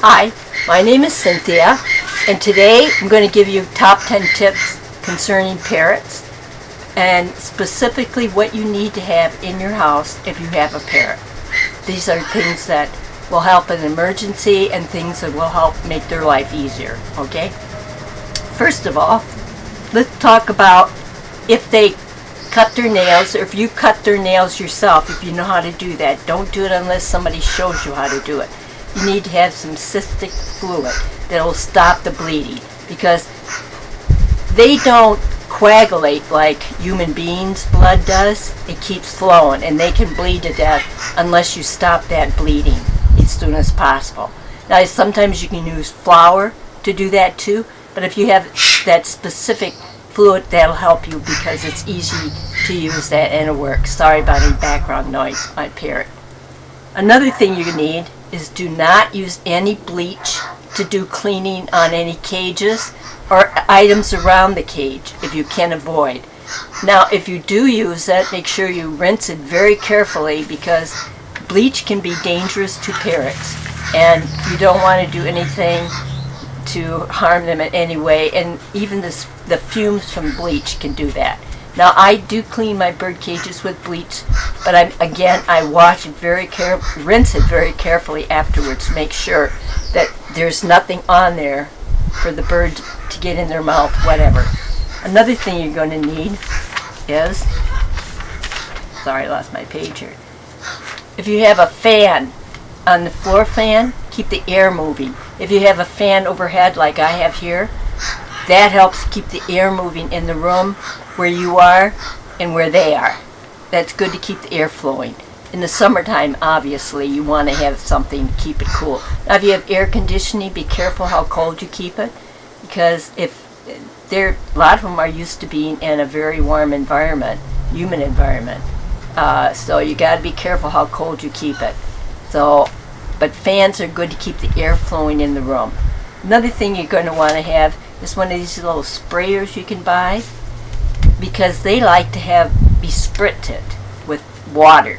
Hi, my name is Cynthia, and today I'm going to give you top 10 tips concerning parrots, and specifically what you need to have in your house if you have a parrot. These are things that will help in an emergency and things that will help make their life easier, okay? First of all, let's talk about if they cut their nails, or if you cut their nails yourself, if you know how to do that. Don't do it unless somebody shows you how to do it. You need to have some cystic fluid that will stop the bleeding, because they don't coagulate like human beings' blood does. It keeps flowing, and they can bleed to death unless you stop that bleeding as soon as possible. Now, sometimes you can use flour to do that too, but if you have that specific fluid, that'll help you, because it's easy to use that and it works. Sorry about any background noise, my parrot. Another thing you need is do not use any bleach to do cleaning on any cages or items around the cage if you can avoid. Now, if you do use it, make sure you rinse it very carefully, because bleach can be dangerous to parrots, and you don't want to do anything to harm them in any way, and even the fumes from bleach can do that. Now, I do clean my bird cages with bleach, but I wash it very rinse it very carefully afterwards to make sure that there's nothing on there for the bird to get in their mouth, whatever. Another thing you're going to need is, sorry, I lost my page here. If you have a fan on the floor fan, keep the air moving. If you have a fan overhead like I have here, that helps keep the air moving in the room where you are and where they are. That's good to keep the air flowing. In the summertime, obviously, you want to have something to keep it cool. Now, if you have air conditioning, be careful how cold you keep it, because a lot of them are used to being in a very warm environment, humid environment. So you got to be careful how cold you keep it. But fans are good to keep the air flowing in the room. Another thing you're going to want to have is one of these little sprayers you can buy, because they like to be spritzed with water.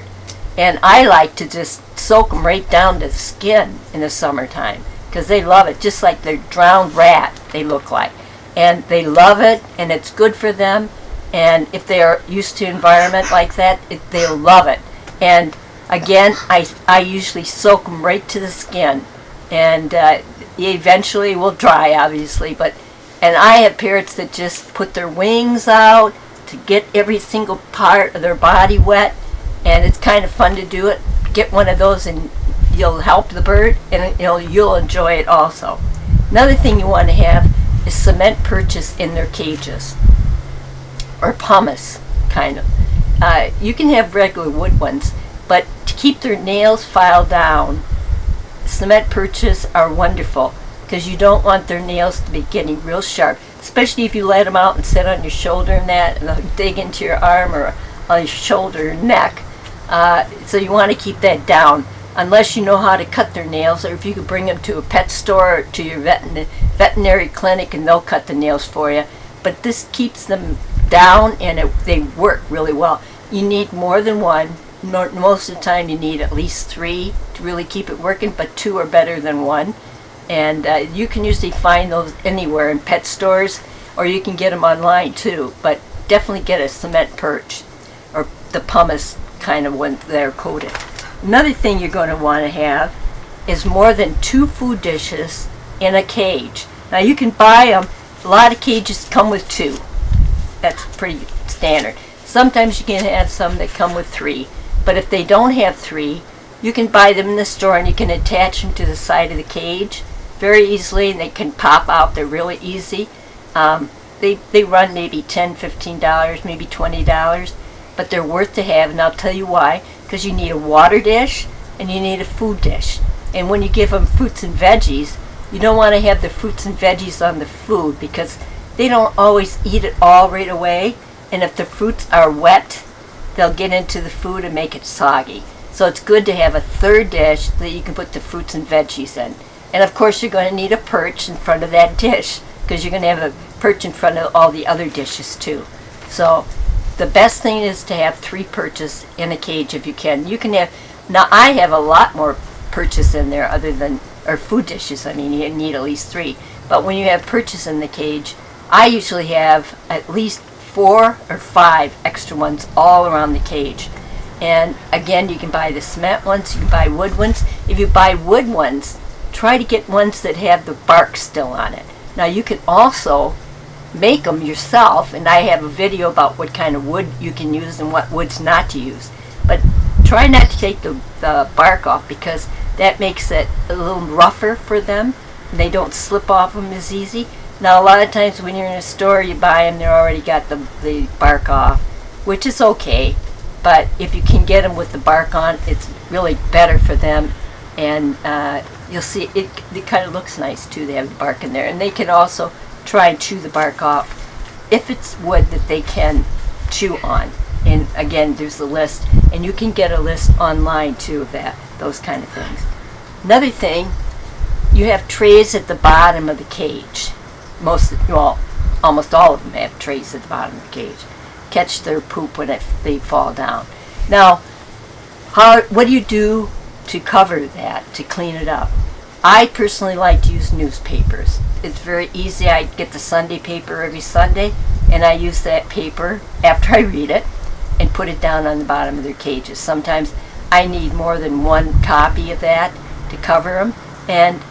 And I like to just soak them right down to the skin in the summertime, because they love it, just like the drowned rat they look like. And they love it, and it's good for them. And if they are used to an environment like that, they'll love it. And again, I usually soak them right to the skin, and eventually will dry, obviously. And I have parrots that just put their wings out to get every single part of their body wet, and it's kind of fun to do it. Get one of those, and you'll help the bird, and you'll enjoy it also. Another thing you want to have is cement perches in their cages, or pumice, kind of. You can have regular wood ones, but to keep their nails filed down, cement perches are wonderful, because you don't want their nails to be getting real sharp, especially if you let them out and sit on your shoulder and they'll dig into your arm or on your shoulder or neck. So you want to keep that down, unless you know how to cut their nails, or if you could bring them to a pet store or to your veterinary clinic and they'll cut the nails for you. But this keeps them down, and they work really well. You need more than one. Most of the time you need at least 3 to really keep it working, but 2 are better than 1. And you can usually find those anywhere in pet stores, or you can get them online too. But definitely get a cement perch, or the pumice kind of when they're coated. Another thing you're going to want to have is more than 2 food dishes in a cage. Now, you can buy them. A lot of cages come with 2. That's pretty standard. Sometimes you can have some that come with 3. But if they don't have 3, you can buy them in the store, and you can attach them to the side of the cage very easily, and they can pop out. They're really easy. They run maybe $10, $15, maybe $20, but they're worth to have, and I'll tell you why. Because you need a water dish and you need a food dish. And when you give them fruits and veggies, you don't want to have the fruits and veggies on the food, because they don't always eat it all right away, and if the fruits are wet, they'll get into the food and make it soggy. So it's good to have a third dish that you can put the fruits and veggies in. And of course, you're going to need a perch in front of that dish, because you're going to have a perch in front of all the other dishes too. So the best thing is to have 3 perches in a cage if you can. You can have, now I have a lot more perches in there other than or food dishes, I mean, you need at least 3. But when you have perches in the cage, I usually have at least 4 or 5 extra ones all around the cage. And again, you can buy the cement ones, you can buy wood ones. If you buy wood ones, try to get ones that have the bark still on it. Now you can also make them yourself, and I have a video about what kind of wood you can use and what woods not to use. But try not to take the bark off, because that makes it a little rougher for them. They don't slip off them as easy. Now a lot of times when you're in a store, you buy them, they're already got the bark off, which is okay. But if you can get them with the bark on, it's really better for them. And you'll see it kind of looks nice too. They have the bark in there. And they can also try and chew the bark off if it's wood that they can chew on. And again, there's a list. And you can get a list online too of those kind of things. Another thing, you have trays at the bottom of the cage. Almost all of them have trays at the bottom of the cage. Catch their poop when they fall down. Now, what do you do to cover that, to clean it up? I personally like to use newspapers. It's very easy. I get the Sunday paper every Sunday, and I use that paper after I read it and put it down on the bottom of their cages. Sometimes I need more than one copy of that to cover them, and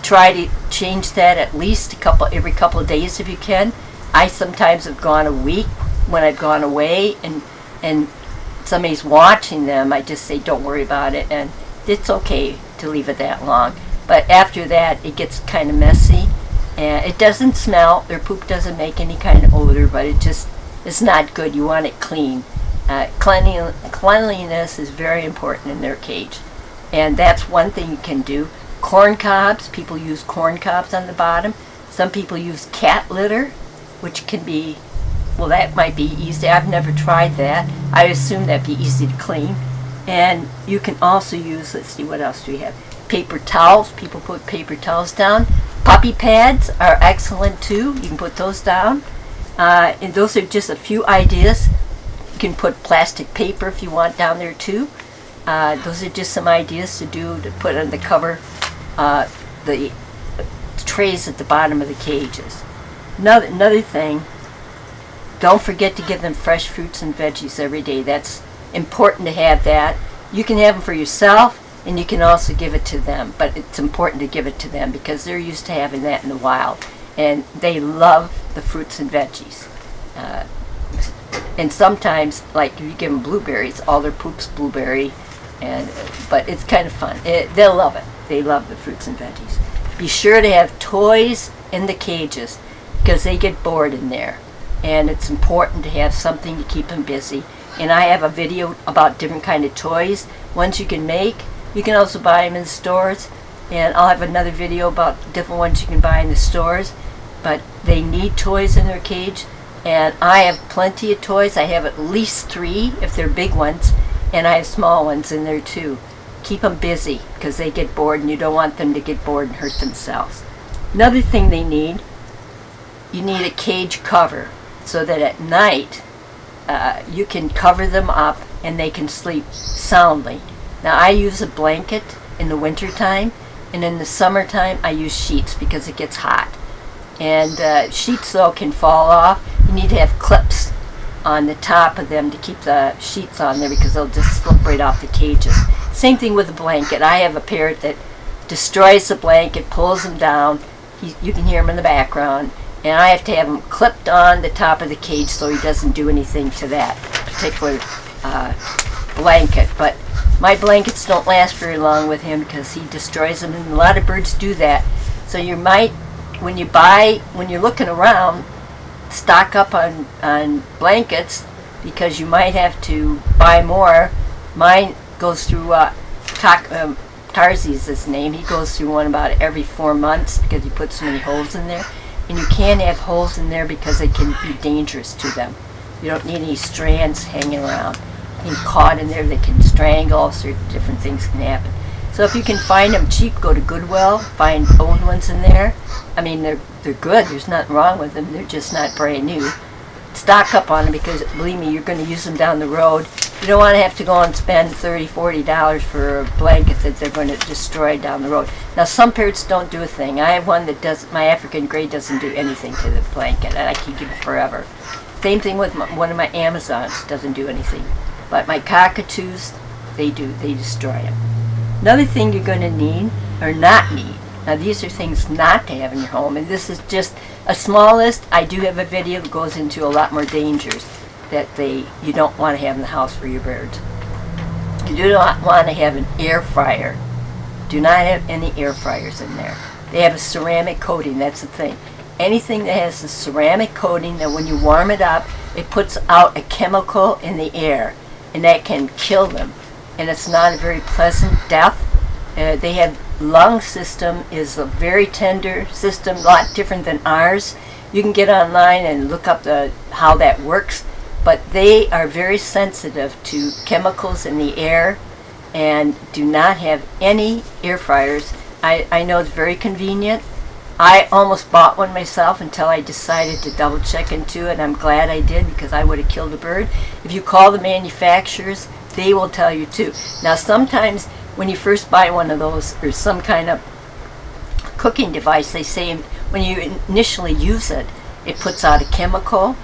try to change that at least every couple of days if you can. I sometimes have gone a week when I've gone away and somebody's watching them. I just say don't worry about it, and it's okay to leave it that long. But after that, it gets kind of messy, and it doesn't smell. Their poop doesn't make any kind of odor, but it's not good. You want it clean. Cleanliness is very important in their cage, and that's one thing you can do. Corn cobs, people use corn cobs on the bottom. Some people use cat litter, which can be, well, that might be easy. I've never tried that. I assume that'd be easy to clean. And you can also use, let's see, what else do we have? Paper towels. People put paper towels down. Puppy pads are excellent too. You can put those down. And those are just a few ideas. You can put plastic paper if you want down there too. Those are just some ideas to put on the cover, the trays at the bottom of the cages. Another thing, don't forget to give them fresh fruits and veggies every day. That's important to have that. You can have them for yourself, and you can also give it to them, but it's important to give it to them because they're used to having that in the wild, and they love the fruits and veggies. And sometimes, like if you give them blueberries, all their poop's blueberry, but it's kind of fun. They'll love it. They love the fruits and veggies. Be sure to have toys in the cages because they get bored in there, and it's important to have something to keep them busy. And I have a video about different kind of toys, ones you can make. You can also buy them in stores, and I'll have another video about different ones you can buy in the stores. But they need toys in their cage, and I have plenty of toys. I have at least 3 if they're big ones, and I have small ones in there too. Keep them busy because they get bored, and you don't want them to get bored and hurt themselves. Another thing they need, you need a cage cover so that at night you can cover them up and they can sleep soundly. Now I use a blanket in the winter time, and in the summertime I use sheets because it gets hot. And sheets though can fall off. You need to have clips on the top of them to keep the sheets on there because they'll just slip right off the cages. Same thing with a blanket. I have a parrot that destroys the blanket, pulls them down. You can hear him in the background, and I have to have him clipped on the top of the cage so he doesn't do anything to that particular blanket. But my blankets don't last very long with him because he destroys them, and a lot of birds do that. So you might, when you're looking around, stock up on blankets because you might have to buy more. Mine goes through, Tarzy's his name, he goes through one about every 4 months because he puts so many holes in there. And you can't have holes in there because they can be dangerous to them. You don't need any strands hanging around. Being caught in there, they can strangle, all sorts of different things can happen. So if you can find them cheap, go to Goodwill, find old ones in there. I mean, they're good, there's nothing wrong with them, they're just not brand new. Stock up on them because, believe me, you're going to use them down the road, You don't want to have to go and spend $30–40 for a blanket that they're going to destroy down the road. Now, some parrots don't do a thing. I have one that does. My African gray doesn't do anything to the blanket, and I can keep it forever. Same thing with one of my Amazons, doesn't do anything. But my cockatoos, they do. They destroy them. Another thing you're going to need, or not need, now these are things not to have in your home, and this is just a small list. I do have a video that goes into a lot more dangers that you don't want to have in the house for your birds. You do not want to have an air fryer. Do not have any air fryers in there. They have a ceramic coating, that's the thing. Anything that has a ceramic coating, that when you warm it up, it puts out a chemical in the air, and that can kill them. And it's not a very pleasant death. They have lung system is a very tender system, a lot different than ours. You can get online and look up how that works, but they are very sensitive to chemicals in the air and do not have any air fryers. I know it's very convenient. I almost bought one myself until I decided to double check into it. I'm glad I did, because I would have killed a bird. If you call the manufacturers, they will tell you too. Now, sometimes when you first buy one of those, or some kind of cooking device, they say when you initially use it, it puts out a chemical,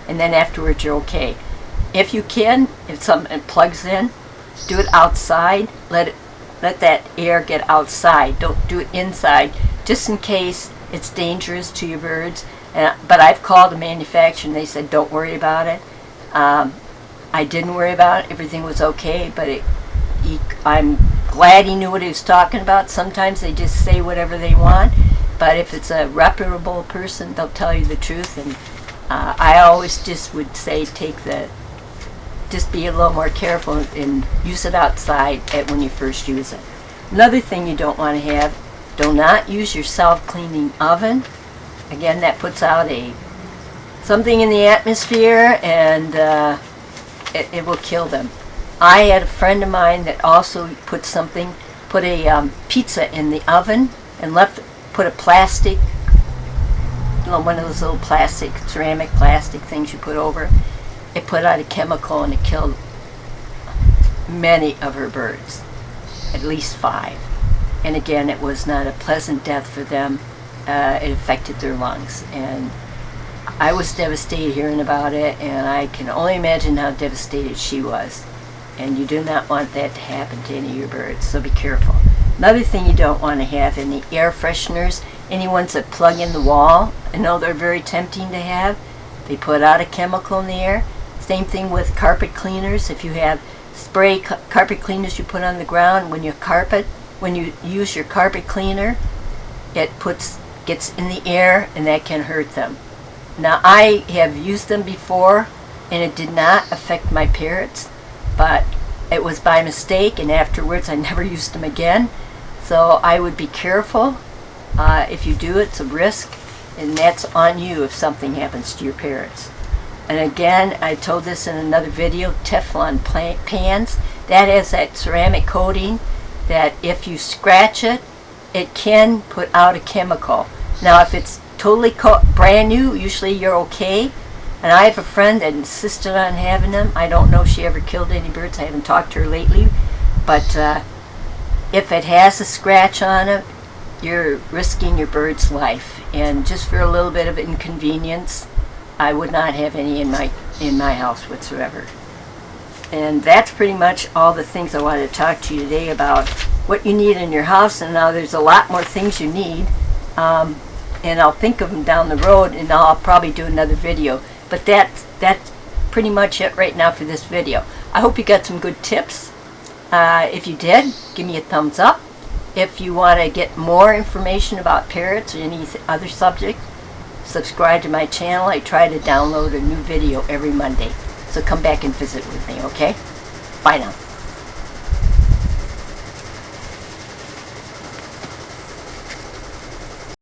and then afterwards you're okay. If you can, if something plugs in, do it outside. Let that air get outside. Don't do it inside, just in case it's dangerous to your birds. But I've called the manufacturer and they said don't worry about it. I didn't worry about it. Everything was okay, but I'm glad he knew what he was talking about. Sometimes they just say whatever they want, but if it's a reputable person, they'll tell you the truth. And I always just would say just be a little more careful and use it outside when you first use it. Another thing you don't want to have, do not use your self-cleaning oven. Again, that puts out something in the atmosphere, and it will kill them. I had a friend of mine that also put a pizza in the oven and put a plastic, one of those little ceramic plastic things you put over. It put out a chemical and it killed many of her birds, at least 5. And again, it was not a pleasant death for them. It affected their lungs, and I was devastated hearing about it, and I can only imagine how devastated she was. And you do not want that to happen to any of your birds, so be careful. Another thing you don't want to have, any air fresheners, any ones that plug in the wall. I know they're very tempting to have. They put out a chemical in the air. Same thing with carpet cleaners. If you have spray carpet cleaners you put on the ground, when you use your carpet cleaner, it gets in the air, and that can hurt them. Now, I have used them before, and it did not affect my parrots, but it was by mistake, and afterwards I never used them again. So I would be careful. If you do, it's a risk, and that's on you if something happens to your parrots. And again, I told this in another video, Teflon pans, that has that ceramic coating that if you scratch it, it can put out a chemical. Now, if it's totally brand new, usually you're okay. And I have a friend that insisted on having them. I don't know if she ever killed any birds. I haven't talked to her lately. But if it has a scratch on it, you're risking your bird's life. And just for a little bit of inconvenience, I would not have any in my house whatsoever. And that's pretty much all the things I wanted to talk to you today about what you need in your house. And now there's a lot more things you need. And I'll think of them down the road, and I'll probably do another video. But that's pretty much it right now for this video. I hope you got some good tips. If you did, give me a thumbs up. If you want to get more information about parrots or any other subject, subscribe to my channel. I try to download a new video every Monday. So come back and visit with me, okay? Bye now.